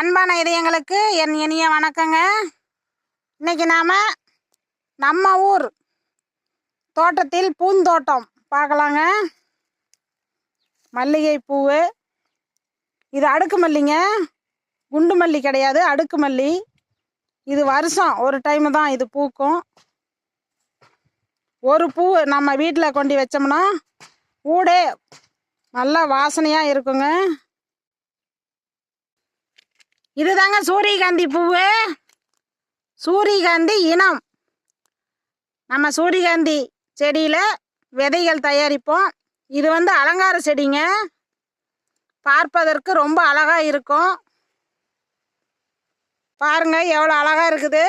அன்பான இதயங்களுக்கு என் இனிய வணக்கங்க. இன்னைக்கு நாம நம்ம ஊர் தோட்டத்தில் பூந்தோட்டம் பார்க்கலாங்க. மல்லிகை பூவு, இது அடுக்கு மல்லிங்க, குண்டு மல்லி கிடையாது, அடுக்கு மல்லி. இது வருஷம் ஒரு டைம் தான் இது பூக்கும். ஒரு பூ நம்ம வீட்டில் கொண்டு வச்சோம்னா ஊடே நல்லா வாசனையாக இருக்குங்க. இதுதாங்க சூரியகாந்தி பூவு. சூரியகாந்தி இனம். நம்ம சூரியகாந்தி செடியில் விதைகள் தயாரிப்போம். இது அலங்கார செடிங்க, பார்ப்பதற்கு ரொம்ப அழகா இருக்கும். பாருங்க எவ்வளோ அழகா இருக்குது.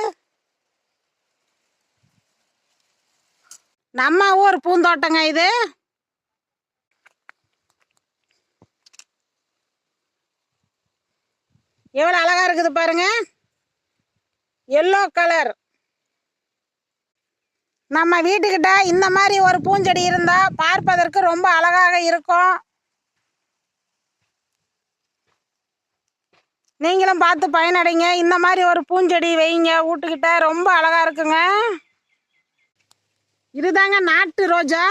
நம்ம ஊர் பூந்தோட்டங்க இது. எவ்வளோ அழகா இருக்குது பாருங்க, எல்லோ கலர். நம்ம வீட்டுக்கிட்ட இந்த மாதிரி ஒரு பூஞ்செடி இருந்தா பார்ப்பதற்கு ரொம்ப அழகாக இருக்கும். நீங்களும் பார்த்து பயனடைங்க. இந்த மாதிரி ஒரு பூஞ்செடி வைங்க வீட்டுக்கிட்ட, ரொம்ப அழகா இருக்குங்க. இதுதாங்க நாட்டு ரோஜா,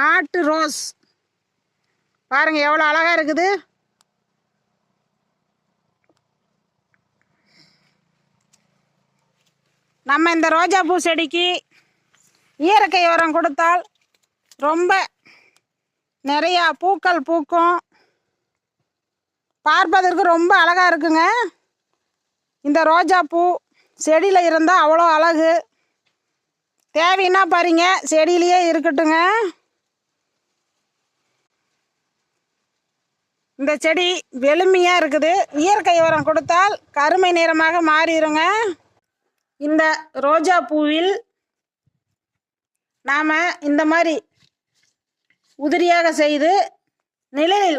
நாட்டு ரோஸ். பாருங்க எவ்வளோ அழகா இருக்குது. நம்ம இந்த ரோஜா பூ செடிக்கு இயற்கை உரம் கொடுத்தால் ரொம்ப நிறையா பூக்கள் பூக்கும். பார்ப்பதற்கு ரொம்ப அழகாக இருக்குங்க. இந்த ரோஜா பூ செடியில் இருந்தால் அவ்வளோ அழகு. தேவைன்னா பாருங்க, செடியிலேயே இருக்கட்டுங்க. இந்த செடி வெளுமையாக இருக்குது. இயற்கை உரம் கொடுத்தால் கருமை நிறமாக மாறிடுங்க. இந்த ரோஜா பூவில் நாம் இந்த மாதிரி உதிரியாக செய்து நிழலில்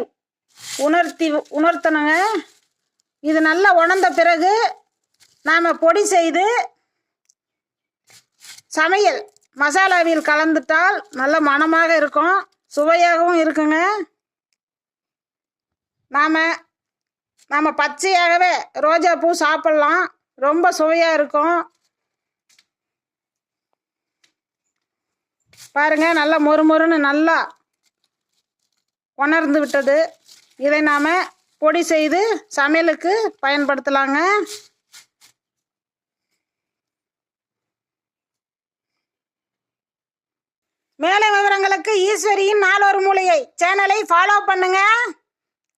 உணர்த்தணுங்க. இது நல்லா உணர்ந்த பிறகு நாம் பொடி செய்து சமையல் மசாலாவில் கலந்துட்டால் நல்ல மணமாக இருக்கும், சுவையாகவும் இருக்குங்க. நாம் பச்சையாகவே ரோஜா பூ சாப்பிட்லாம், ரொம்ப சுவையாக இருக்கும். பாருங்க நல்லா மொறுமொறுன்னு நல்லா உணர்ந்து விட்டது. இதை நாம் பொடி செய்து சமையலுக்கு பயன்படுத்தலாங்க. மேலும் விவரங்களுக்கு ஈஸ்வரியின் நாளொரு மூலிகை சேனலை ஃபாலோ பண்ணுங்க.